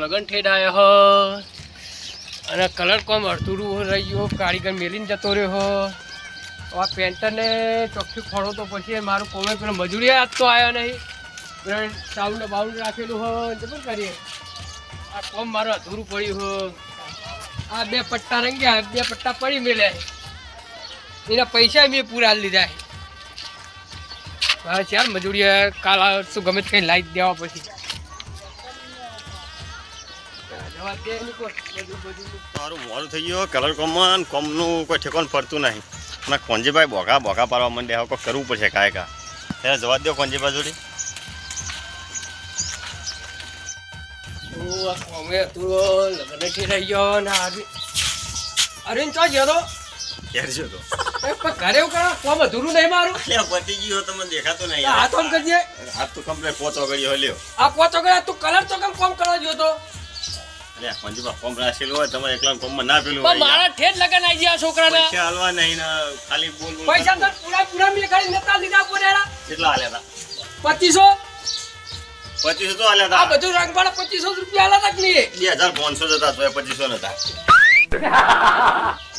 લગન ઠેડાયો હો અને કલર કોમ અડધું રહી ગયો, કારીગર મેલીને જતો રહ્યો હો. આ પેન્ટરને ચોખ્ખી ખોડો તો પછી મારું કોમે પેલો મજૂરી આજ તો આવ્યો નહીં, પેલો સાઉન્ડ બાઉન્ડ રાખેલું હો તો શું કરીએ. આ કોમ મારું અધૂરું પડ્યું હો. આ 2 પટ્ટા રંગ્યા, 2 પટ્ટા પડી મેલ્યા, એના પૈસા મેં પૂરા લીધા. હા ચાલ મજૂરી કાલ શું ગમે તે કંઈ લાઈટ દેવા પછી મારું મોડું થઈ ગયો. કલર કોમમાં કોમનું કોઈ ઠેકાણ પડતું નહીં. અને કોંજીભાઈ બોઘા પાડવા માંડે, હવે કોઈ કરવું પડશે કાંઈ ત્યારે જવા દો કોંજીભાઈ જોડે. અરવિંદ ચો ગયો તો ઘેર જો તો ઘરે કોમ અધૂરું નહીં મારું. પતી ગયો તમને દેખાતો નહીં. હાથ ઓન કરજે. હાથ તો કમ્પ્લેટ પોચો ગયો લ્યો. આ પોચો ગયા તું કલર તો કેમ કોમ કરવા ગયો તો? અરે કોંજીભાઈ કોમ રાખેલું હોય, તમે એકલા કોમમાં ના પેલું મારા ઠેઠ લગન આવી ગયા છોકરાને. પૈસા હાલવા નહીં ને ખાલી બોલ પૈસા તો પૂરા મેં ખાલી નતા લીધા પોરેડા. કેટલા હાલ્યા હતા? 2500 તો હાલ્યા હતા. આ બધું રંગવાળા 2500 રૂપિયા હાલા તક નહીં. 2500 જતા તો 2500 નતા.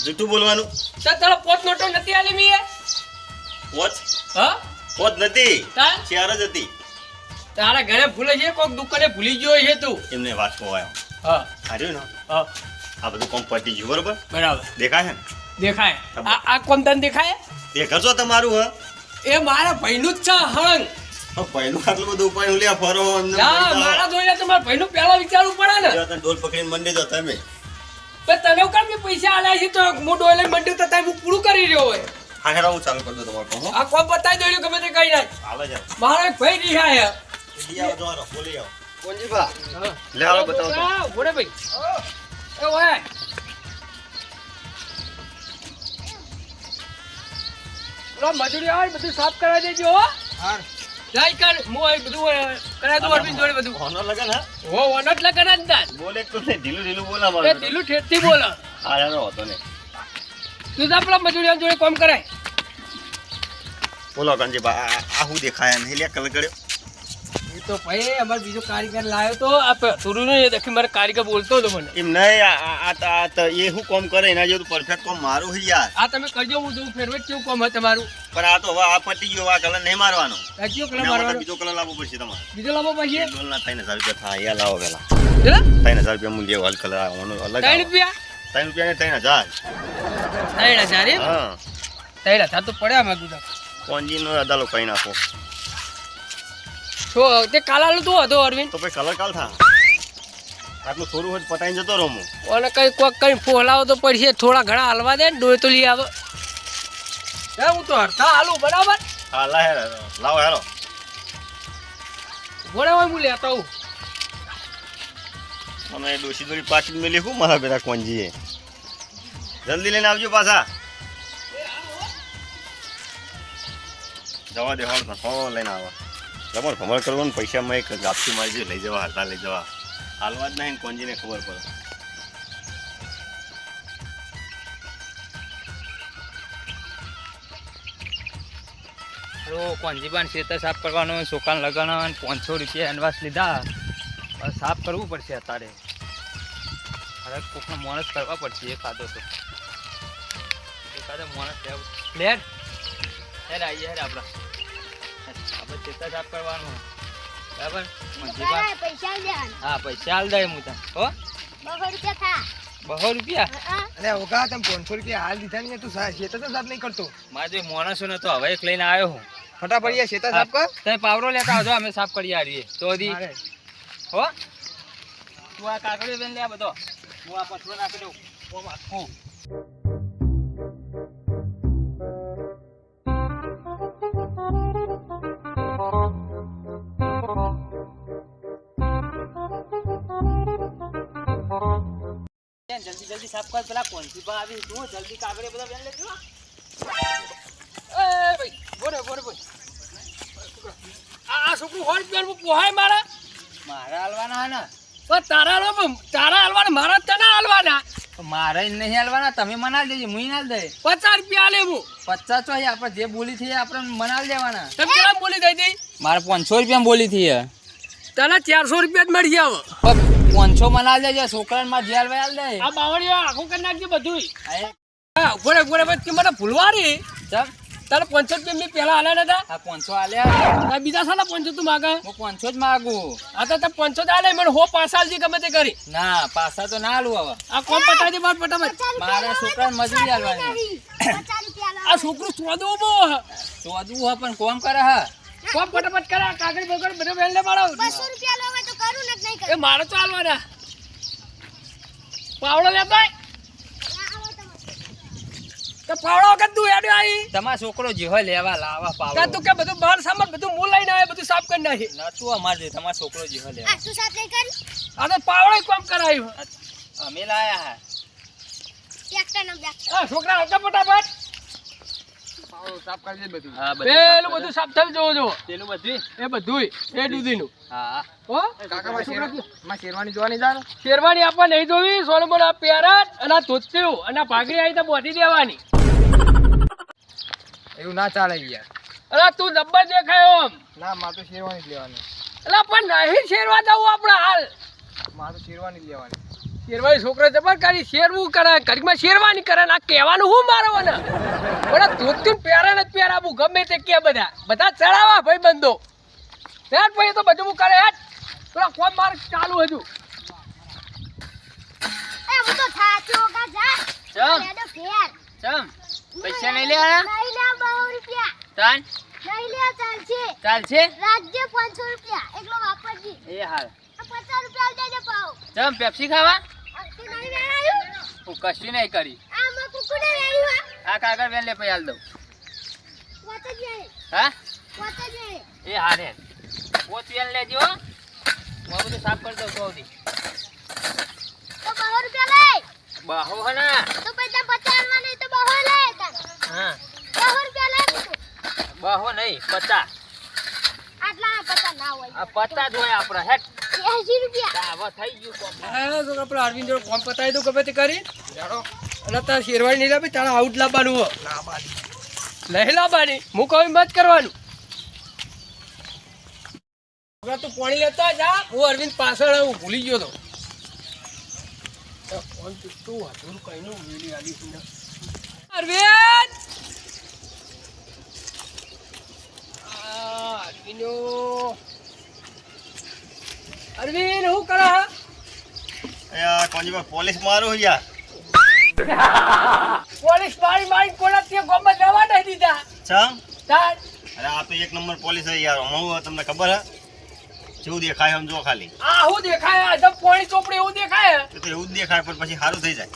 જૂઠું બોલવાનું. તારા પોત નોટો નથી આલી મી. પોચ હા પોચ નથી, તાર ચાર જ હતી. તારા ઘરે ભૂલે છે, કોક દુકાને ભૂલી ગયો છે તું. એમને વાત કોવાયો. હા હાર્યું ને. હા આ બધું કોમ પતી ગયું બરોબર. બરાબર દેખાય છે ને? દેખાય. આ કોમ તને દેખાય? દેખાશો તમારું? હા એ મારા ભાઈનું જ છે હળંગ. પહેલું આટલું બધું ઉપાય લ્યા ફરો. ના મારા જોઈને તમારા ભાઈનું પહેલા વિચારવું પડે ને. ડોલ પકડીને મંડી દો તમે. તને કામ કે પૈસા આલ્યા છે તો હું ડોલે મંડ્યું તો તારે હું પૂરું કરી રહ્યો હોય. હા હેરા હું ચાલુ કરી દઉં તમારું કામ. આ કોમ બતાવી દેજો ગમે તે કઈ નાખ. હાલે છે મારા એક ભાઈ રીહા હે. દિયા જોરો બોલી આવો. કોંજીબા લે આવો બતાવો તો. બોલે ભાઈ. એ ઓય લો મજૂરી આવે બધું સાફ કરાવી દેજો હો. હા જાય કર હું આ બધું કરાવી દઉં અરવિંદ જોડે બધું. હોનો લગન હા? હો વનટ લગન જ દાન. બોલે તો નહીં, ઢીલું બોલા એ મારું. દિલું ઠેઠથી બોલ. હા યાર હોતો નહીં. તું જા પેલા મજૂરી જોડે કામ કરાય. બોલો કંજીબા આ હું દેખાયા નહીં લે કલર કર્યો. એ તો ભાઈ અમાર બીજો કારીગર લાવ્યો તો આ થોડું ને દેખી મારે કારીગર બોલતો હતો મને. એમ નહીં આ એ હું કોમ કરે એના જેવું પરફેક્ટ કોમ મારું છે યાર. આ તમે કરજો, હું જોઉં ફેરવેટ કેવું કામ હે તમારું. પણ આ તો હવે આ પટી ગયો, આ કલર નહીં મારવાનો. કયો કલર એના માટે મારવાનો? બીજો કલર લાવવો પડશે તમારે. બીજો લાવો પછી ડોલના 3000 રૂપિયા થાય. યાર લાવો પેલા કેટલા? 3000 રૂપિયા મૂલ્ય વાલ કલર આવવાનો અલગ. 3 રૂપિયા? 3 રૂપિયા ને 3000. 3000 એમ? હા 3000 તો પડ્યા માગું તો. કોંજીનો અદાલો કઈ નાખો તો તે કાલાલું તું હતો અરવિંદ. તો પછી કલર કાલ થા. આટલું થોડું હોય પતાઈને જતો રહું હું. અને કઈ કોક કઈ ફોલાવો તો પડશે, થોડા ઘણા હલવા દે ને ડોય તો લઈ આવે. હે હું તો હરતા હાલું બરાબર. હા લાવો હેરો. ઘોડે હોય હું લેતા હું. અમે ડોસી દોરી પાછી મેલી હું મારા બેટા કોંજીએ. જલ્દી લઈને આવજો પાછા. જવા દે હો લઈને આવા. તમારે ભમર કરવાનું પૈસા માં એક ગાપથી મારી લઈ જવા, હાલતા લઈ જવા. હાલવા જ નહીં કોંજીને ખબર પડે. કોંજીબાન ખેતર સાફ કરવાનો, સોકાન લગાવવાનો, 500 રૂપિયા એડવાન્સ લીધા. સાફ કરવું પડશે અત્યારે. હવે કોકનો માણસ કરવા પડશે. એકાદો તો એકાદો માણસ લેટ હેડ આવીએ હેડ આપણે ખેતર સાફ કરવાનું બરાબર. હા પૈસા હાલ દે હું તને. હો 200 રૂપિયા? અરે ઓગા તમે 500 રૂપિયા હાલ દીધા ને તું ખેતર તો સાફ નહીં કરતો. મારે જો માણસો ને તો હવે એક લઈને આવ્યો હું. ફટાફટ ખેતર સાફ કર. તમે પાવરો લેતા આવજો, અમે સાફ કરી આવીએ તો દી. હો તું આ કાકડીઓ બેન લે આ બધો. હું આ પથરો નાખી દઉં. ઓ માથું જલ્દી સાફ કર. પેલા કોન્સીબા આવી તું જલ્દી કાગળે બધા બેન લેજો. એ ભાઈ બોરે આ છોકરું હોલ પેર પોહાય મારા હાલવાના હે ને. પણ તારા હાલવાના મારા તને હાલવાના. મારે નહીં હાલવાના, તમે મનાલ દેજો. હું ના દે 50 રૂપિયા આલે. હું 50 તો આપણે જે બોલી થઈ આપણે મનાલ દેવાના. તમે કેટલા બોલી દઈ દઈ? મારે 500 રૂપિયા બોલી થઈ. તને 400 રૂપિયા જ મળી જાવ. 500 મના લેજે છોકરાને માં જેલ વાલ દે આ બાવળીઓ આખું કરી નાખજે બધું. હા ઉભો રે કે મને ભૂલવારી ચમ તારે 500 મેં પેલા આલ્યા નતા. આ 500 આલ્યા આ બીજા સાલા 500 તું માગે. હું 500 જ માગું. આ તો તે 500 આલે મને હો પાસાલજી ગમે તે કરી. ના પાછા તો ના આલું હવે આ કોમ પટાડી બાર ફટાફટ. મારે છોકરાને મજૂરી આલવાની આ છોકરું સોદો બહુ હ. ચોદવું હોય પણ કોમ કરે હા કોમ ફટાફટ કરે કાગળ બગડ બધો વેલ્લે મારો. 200 રૂપિયા લો તો કરું ને નહીં કરું. એ મારે તો આલવાના પાવડો લેતા તો પાવડો વખત તું હેડ્યો આવી. તમારો છોકરો જે હોય લેવા લાવા કાં પાવડો તું કે બધું બાર સામાન બધું હું લઈને આવે બધું સાફ કરી નાખી. નતું અમારે જે તમારો છોકરો જે હોય લેવા આ તું સાથ નહીં કરી. આ તો પાવડો કોમ કરાયું. અમે લાયા હા એકટા ન બેક. આ છોકરા હતા ફટાફટ. પાવડો સાફ કરી દે બધું. હા પેલું બધું સાફ થઈ જોવો જો પેલું બધું એ બધુંય એ દૂધીનું હા હો. કાકા માં શેરવાની જોવાની જાણ. શેરવાની આપવા નહીં જોવી. સોનમન આ પેરટ અને આ ધોતિયું અને આ ભાગડી આવી તો બોધી દેવાની. એવું ના ચાલે યાર. અરે તું ડબ્બા દેખાયો આમ. ના માર તો શેરવાની જ લેવાની. એટલે પણ નહીં શેરવા દઉં આપણે હાલ. માર તો શેરવાની જ લેવાની. શેરવાની છોકરા જબર કરી શેરવું કરે ઘડીમાં શેરવાની કરે ને આ કહેવાનું હું મારવાને પણ ધોતિયું પહેરે ને જ પહેરાવું ગમે તે કે બધા ચડાવા ભાઈ બંધો હેટ ભાઈ તો બધું હું કરે હેટ પેલા કોમ માર ચાલુ હજુ. એ હું તો થાચો કા જા. ચમ લેડો ફેર. ચમ પૈસા નહીં લેવાના નહીં લે 200 રૂપિયા. તાન નહીં લે ચાલશે. ચાલશે રાજ્ય 500 રૂપિયા એકલો વાપરજી. એ હાલ આ 50 રૂપિયા દે દે પાવ. ચમ પેપ્સી ખાવા તું નહીં વેણાયું. હું કશું નહીં કરી આ માં કુકુને વેણ્યું આ કાગળ વેન લે પછી હાલ દઉં વાત જ વેણે. હા વાત જ વેણે. એ હારે પોત વેન લેજો હું બધું સાફ કરી દઉં સૌથી તો 200 રૂપિયા લે. બાહો હે ના તો પછી 50 આલવા નહીં તો 200 લે તને. હા 200 રૂપિયા લે તું. બાહો નહીં 50 આટલા 50 ના હોય. આ 50 જ હોય આપણા હેટ 80 રૂપિયા. હવે થઈ ગયું કોમ હા તો આપણે અરવિંદ જોડે કોમ પતાવી દઉં ગમે તે કરી અને તારે શેરવાની નહીં લાવી તારે આઉટ લાવવાનું હો. નહીં લાવવાની હું કહું મત કરવાનું. હવે તું પાણી લેતો જા હું અરવિંદ પાછળ આવું ભૂલી ગયો તો. ફોન તું હતું કઈનું વેલી આલી છે. અરવિંદ અરવિંદો અરવિંદ હું કરે કોંજીભાઈ પોલીસ મારું યાર. પોલીસ મારી મારી કોના તે ગોમાં જવા નહીં દીધા. ચમ તાર અરે આ તો એક નંબર પોલીસ છે યાર. હું તમને ખબર હે જેવું દેખાય સમજો ખાલી. આ હું દેખાય આ પોણી ચોપડી એવું દેખાય. એ તો એવું જ દેખાય પણ પછી સારું થઈ જાય.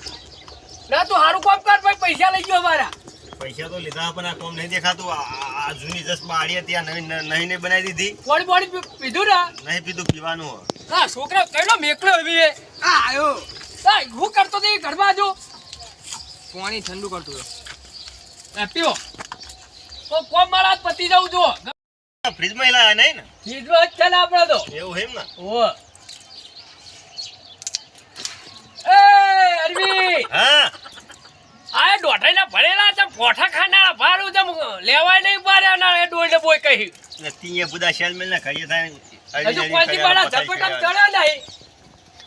ના તું સારું કામ કર ભાઈ પૈસા લઈ ગયો મારા. પૈસા તો લીધા પણ આ કોમ નહીં દેખાતું. આ જૂની જસ બાળી હતી આ નહીં બનાવી દીધી. પોણી પોણી પીધું ને નહીં પીધું પીવાનું હોય. હા છોકરા કઈનો મેકલો હવે આ આયો. હું કરતો તો એ ઘરમાં જો પાણી ઠંડુ કરતો હતો. પીવો તો કોમ મારા હાથ પતી જવું જો ફ્રીજમાં લાયા નહીં ને કીધું જ ચાલે આપણે તો. એવું એમ ને. ઓ એ અરવી હા આ દોઢાઈના ભરેલા છે પોઠા ખાનારા ભારું છે લેવાય નહીં પારે ના એ ડોઈને બોય કહી એટલે તીએ બધા સેલમેન ના કરીએ થાય. હજુ કોઈ વાળા ઝપટમ ચડ્યો નહીં.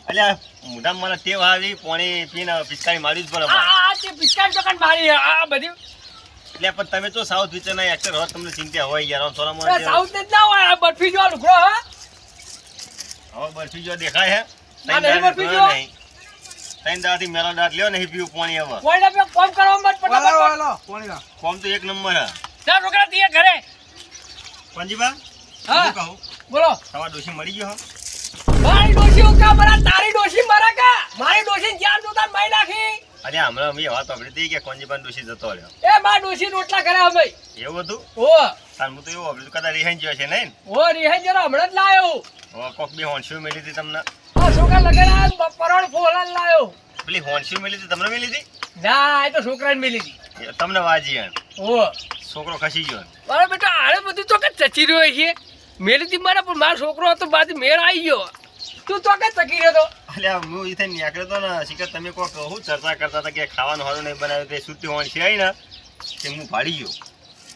અલ્યા મોઢામાં મને ટેવ આવી પાણી પીને પિચકારી મારી જ પડે. આ તે પિચકાર દુકાન મારી આ બધી એટલે પણ તમે તો સાઉથ પિક્ચરના એક્ટર હો તમને ચિંતા હોય યાર. આમ સોનામાં સાઉથ જ ના હોય આ બરફી જો લુગડો હા હવે બરફી જો દેખાય હે ના, નહીં બરફી જો. ત્રણ દાડાથી મેલો દાંત લ્યો નહીં પીવું પાણી હવે. કોઈને બે કોમ કરવા મત ફટાફટ વાલો પાણી લા. કોમ તો એક નંબર હે. જા છોકરા તીએ ઘરે પંજીબા હા હું કહું બોલો તમારા ડોશી મળી ગયો હો. મારી ડોશી ઉકા બરા તારી ડોશી મરા કા મારી ડોશી જ્યાં જોતા માઈ નાખી. અરે હમણાં અમે વાત સાંભળી હતી કે કોંજીબાન ડોશી જતો રહ્યો. એ મારી ડોશી રોટલા કરે અમે એવું હતું ઓ તાર હું તો એવું સાંભળ્યું કદાચ રિહાઈ ગયો છે નહીં ઓ રિહાઈ જરા હમણાં જ લાયો. હવે કોક બી હોનસ્યુ મળી હતી તમને. આ છોકરા લગેલા પરોળ ફોલા લાયો. પેલી હોનસ્યુ મળી હતી તમને મળી હતી. ના એ તો છોકરાને મિલી હતી. એ તમને વાજી હે. ઓ છોકરો ખસી ગયો. મારો બેટો આને બધું તો કે ચચી રહ્યો છે મેલી હતી મારા પણ મારો છોકરો હતો બાજુ મેળ આવી ગયો. તું તો કે ચકી રહ્યો તો અલ્યા હું ઇથે નીકળ્યો તો ને શિખર તમે કોક હું ચર્ચા કરતા હતા કે ખાવાનું હારું નહીં બનાવ્યું તે છૂટી હોનસી આવી ને તે હું ભાડી ગયો.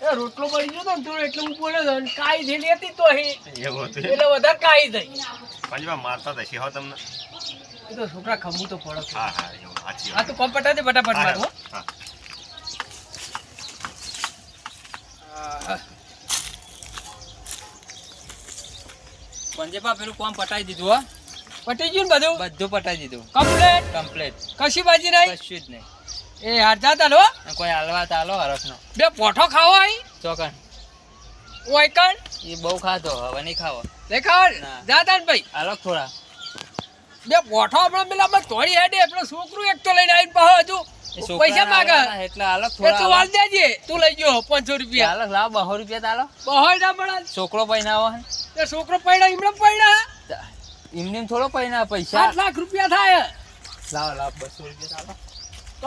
એ રોટલો પડી ગયો તો ને થોડો એટલે હું બોલ્યો તો ને કાઈ થયેલી હતી તો અહીં એવું હતું એટલે વધારે કાઈ થઈ. પંજવા મારતા હતા શેહો તમને. એ તો છોકરા ખમવું તો પડે. હા હા એવું સાચી આ વાત. તો કોમ પટા દે ફટાફટ મારું, હો. હા. પંજેબા પેલું કોમ પટાઈ દીધું હો. પટી ગયું ને બધું બધું પટાઈ દીધું કમ્પ્લેટ. કમ્પ્લીટ. કશી બાજી નહીં. કશું જ નહીં. એ હાર જાતા લો. અને કોઈ હાલવા તાલો હરખનો બે પોઠો ખાવો આઈ ચોકન ઓય કણ એ બહુ ખાતો હવે નહીં ખાવો. દેખાડ ના. જાતા ને ભાઈ હાલો થોડા. બે પોઠો આપણે પેલા આપણે તોડી હેડે પેલો છોકરું એક તો લઈને આવીને પાછો હજુ એ છોકરાને પૈસા માંગે. હાલવાના એટલે હાલો એ થોડા. તું વાલ દેજે તું લઈ ગયો 500 રૂપિયા. હાલો લાવ 200 રૂપિયા તાલો. બહોય ના મળે. છોકરો પૈનાવો હે. તે છોકરો પૈડા ઈમણે પૈડા એમને થોડો પૈના પૈસા. 7 લાખ રૂપિયા થાય. લાવ લાવ 200 રૂપિયા તાલો.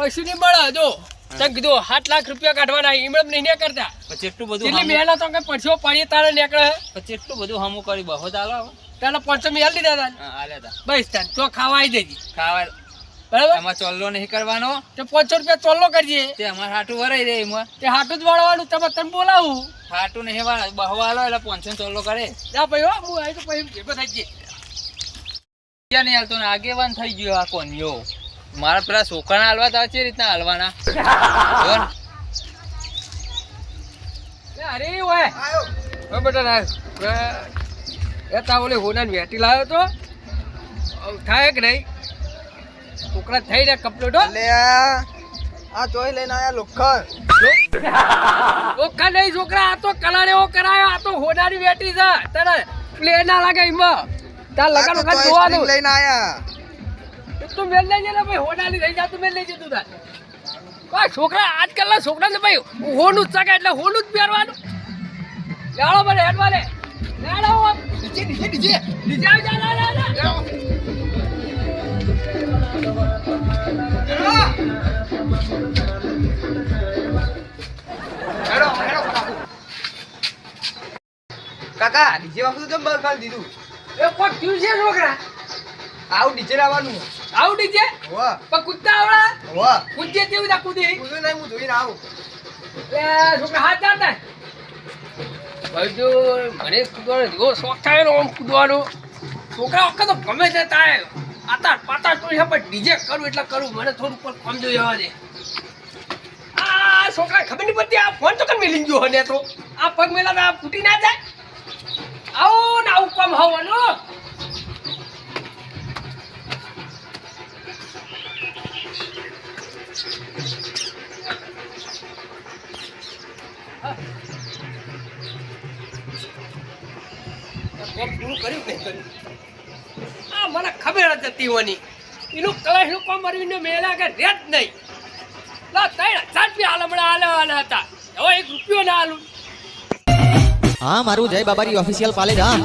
કશું નહીં મળે જો તને કીધું 7 લાખ રૂપિયા કાઢવાના ઈમણે નહીં ને કરતા. પછી એટલું બધું એટલી હમું- મહેનત તો કે પડશો પાણી તારે નીકળે. પછી એટલું બધું હમું કરી 200 તાલો હવે. તારા 500 મેલ દીધા તા હા હાલે તા. બસ તાર તો ખાવા આવી દેજી ખાવા બરાબર. એમાં ચોલ્લો નહીં કરવાનો. તે 500 રૂપિયા ચોલ્લો કરજે. તે અમારે હાટું વરાઈ રે એમાં. તે હાટું જ વાળવાનું તમે તને બોલાવું. હાટું નહીં વાળા બહવા આલો એટલે 500 ચોલ્લો કરે. જા ભાઈ હો હું આવી તો પછી ભેગો થઈ જઈએ. ક્યાં નહીં હાલતો ને આગેવાન થઈ ગયો આ કોન્યો. મારા પેલા છોકરાને હાલવા તો છે રીતના હાલવાના. જો ને. એ અરે ઓય આયો હો બેટા ના એ તા ઓલે હોનાની વેટી લાવ્યો તો થાય કે નહીં છોકરા થઈ રહ્યા કમ્પ્લીટ હો. લે આ ચોઈ લઈને આયા લોખંડ ઓખા નહીં છોકરા આ તો કલર એવો કરાયો આ તો હોનાની વેટી છે તને પ્લે ના લાગે એમાં તાર લગન વખત જોવાનું લઈને આયા તું મેલ લઈ જાય ને ભાઈ હોનાની રહી જા તું મેલ લઈ જતું તાર આ છોકરા આજકાલના છોકરાને ભાઈ હોનું જ સગાય એટલે હોનું જ પહેરવાનું લાડો મને હેડ વાલે લાડો નીચે નીચે નીચે નીચે આવી જા લા લા લા હેડો હેડો ફટાફટ. કાકા નીચે વાપરું તો બહાર કાઢી દીધું એ કોક થયું છે છોકરા આવું નીચે આવવાનું આવું ડીજે વાહ પણ કૂદતા આવડા વાહ કૂદજે કેવી રીતે કૂદી પૂછો નહીં હું જોઈને આવું એ છોકરા હાથ જાતા ભાઈ જો મને કૂદવાનો જેવો શોખ થાય ને આમ કૂદવાનો છોકરા વખત તો ગમે તે થાય આતા પાતા તો છે પણ ડીજે કરું એટલે કરું મને થોડું પર કમ જોઈ આવવા દે આ છોકરા ખબર નહીં પડતી આ ફોન તો કઈ મેલી ગયો હને તો આ પગ મેલા આ ફૂટી ના જાય આવો ને આવું કમ હોવાનું કોમ પૂરું કર્યું કે નહીં કર્યું? આ મને ખબર જ હતી હોની એનું કલાશનું કામ મારીને મેલા કે રેત નહીં લા 3000 રૂપિયા હાલમણા હતા હવે 1 રૂપિયો ના હાલું હા મારું જય બાબારી ઓફિશિયલ પાલેજ હા